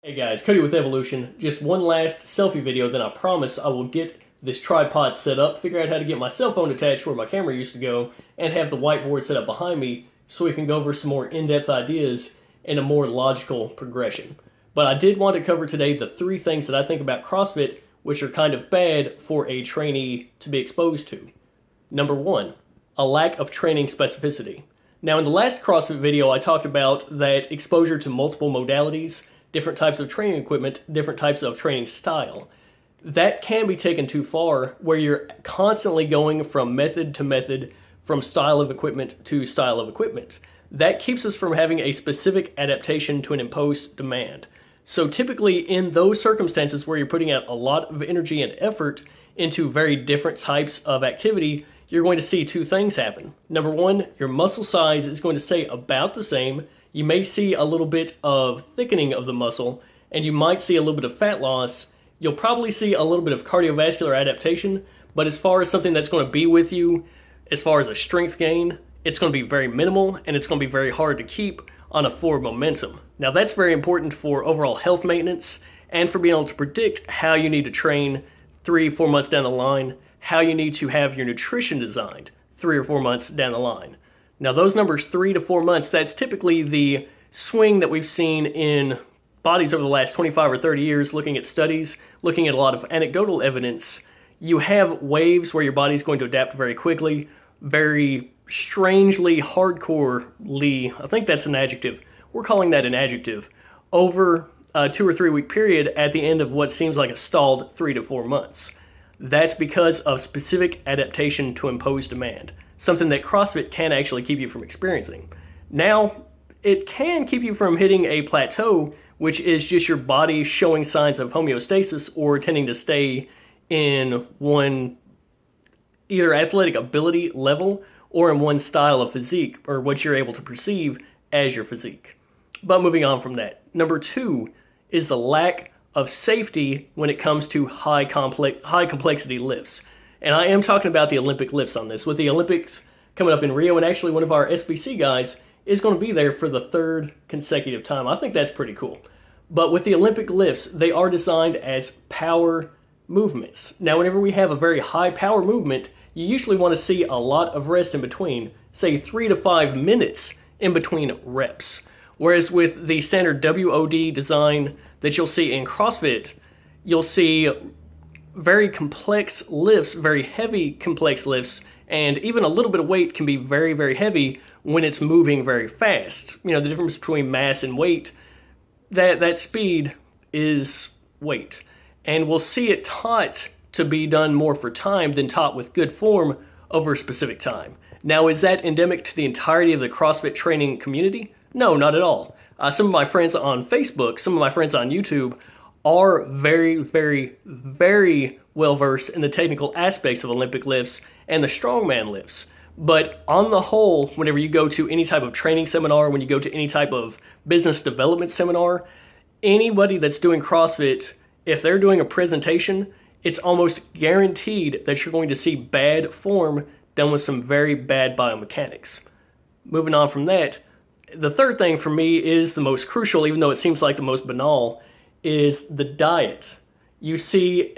Hey guys, Cody with Evolution. Just one last selfie video, then I promise I will get this tripod set up, figure out how to get my cell phone attached where my camera used to go, and have the whiteboard set up behind me so we can go over some more in-depth ideas in a more logical progression. But I did want to cover today the three things that I think about CrossFit which are kind of bad for a trainee to be exposed to. Number one, a lack of training specificity. Now in the last CrossFit video I talked about that exposure to multiple modalities, different types of training equipment, different types of training style. That can be taken too far where you're constantly going from method to method, from style of equipment to style of equipment. That keeps us from having a specific adaptation to an imposed demand. So typically in those circumstances where you're putting out a lot of energy and effort into very different types of activity, you're going to see two things happen. Number one, your muscle size is going to stay about the same. You may see a little bit of thickening of the muscle, and you might see a little bit of fat loss. You'll probably see a little bit of cardiovascular adaptation, but as far as something that's going to be with you, as far as a strength gain, it's going to be very minimal, and it's going to be very hard to keep on a forward momentum. Now that's very important for overall health maintenance and for being able to predict how you need to train 3-4 months down the line, how you need to have your nutrition designed 3 or 4 months down the line. Now those numbers 3 to 4 months, that's typically the swing that we've seen in bodies over the last 25 or 30 years, looking at studies, looking at a lot of anecdotal evidence. You have waves where your body's going to adapt very quickly, very strangely, hardcorely, I think that's an adjective, we're calling that an adjective, over a 2 or 3 week period at the end of what seems like a stalled 3 to 4 months. That's because of specific adaptation to imposed demand, something that CrossFit can actually keep you from experiencing. Now, it can keep you from hitting a plateau, which is just your body showing signs of homeostasis or tending to stay in one either athletic ability level or in one style of physique, or what you're able to perceive as your physique. But moving on from that, number two is the lack of safety when it comes to high complexity lifts. And I am talking about the Olympic lifts on this. With the Olympics coming up in Rio, and actually one of our SBC guys is going to be there for the third consecutive time. I think that's pretty cool. But with the Olympic lifts, they are designed as power movements. Now, whenever we have a very high power movement, you usually want to see a lot of rest in between, say 3 to 5 minutes in between reps. Whereas with the standard WOD design that you'll see in CrossFit, you'll see very complex lifts, very heavy complex lifts, and even a little bit of weight can be very, very heavy when it's moving very fast. You know, the difference between mass and weight, that speed is weight. And we'll see it taught to be done more for time than taught with good form over a specific time. Now, is that endemic to the entirety of the CrossFit training community? No, not at all. Some of my friends on Facebook, some of my friends on YouTube are very, very, very well versed in the technical aspects of Olympic lifts and the strongman lifts. But on the whole, whenever you go to any type of training seminar, when you go to any type of business development seminar, anybody that's doing CrossFit, if they're doing a presentation, it's almost guaranteed that you're going to see bad form done with some very bad biomechanics. Moving on from that, the third thing for me is the most crucial, even though it seems like the most banal, is the diet. You see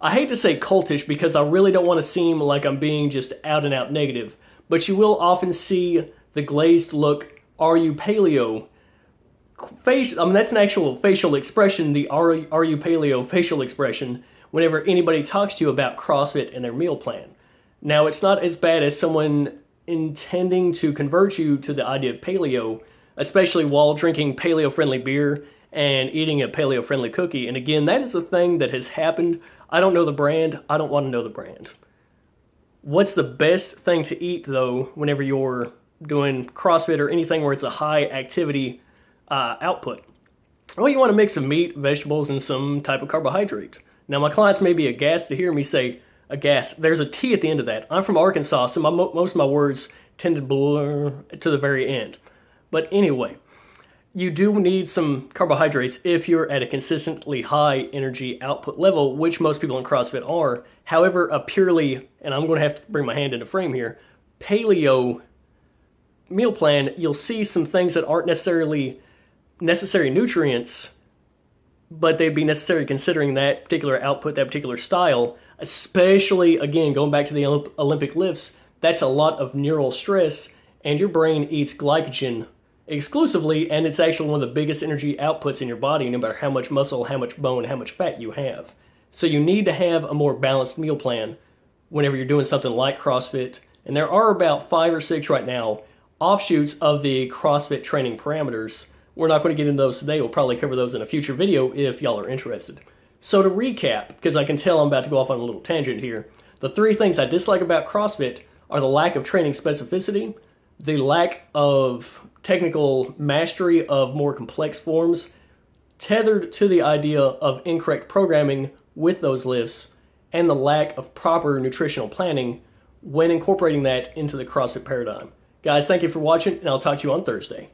I hate to say cultish because I really don't want to seem like I'm being just out and out negative, but you will often see the glazed look, are you paleo? That's an actual facial expression, the are you paleo facial expression, whenever anybody talks to you about CrossFit and their meal plan. Now, it's not as bad as someone intending to convert you to the idea of paleo, especially while drinking paleo-friendly beer and eating a paleo-friendly cookie. And again, that is a thing that has happened. I don't know the brand. I don't want to know the brand. What's the best thing to eat, though, whenever you're doing CrossFit or anything where it's a high activity output? Well, you want a mix of meat, vegetables, and some type of carbohydrate. Now, my clients may be aghast to hear me say aghast. There's a T at the end of that. I'm from Arkansas, so most of my words tend to blur to the very end. But anyway, you do need some carbohydrates if you're at a consistently high energy output level, which most people in CrossFit are. However, a purely, and I'm going to have to bring my hand into frame here, paleo meal plan, you'll see some things that aren't necessarily necessary nutrients, but they'd be necessary considering that particular output, that particular style, especially, again, going back to the Olympic lifts, that's a lot of neural stress, and your brain eats glycogen exclusively, and it's actually one of the biggest energy outputs in your body, no matter how much muscle, how much bone, how much fat you have. So you need to have a more balanced meal plan whenever you're doing something like CrossFit. And there are about 5 or 6 right now offshoots of the CrossFit training parameters. We're not going to get into those today. We'll probably cover those in a future video if y'all are interested. So to recap, because I can tell I'm about to go off on a little tangent here, the 3 things I dislike about CrossFit are the lack of training specificity, the lack of technical mastery of more complex forms, tethered to the idea of incorrect programming with those lifts, and the lack of proper nutritional planning when incorporating that into the CrossFit paradigm. Guys, thank you for watching, and I'll talk to you on Thursday.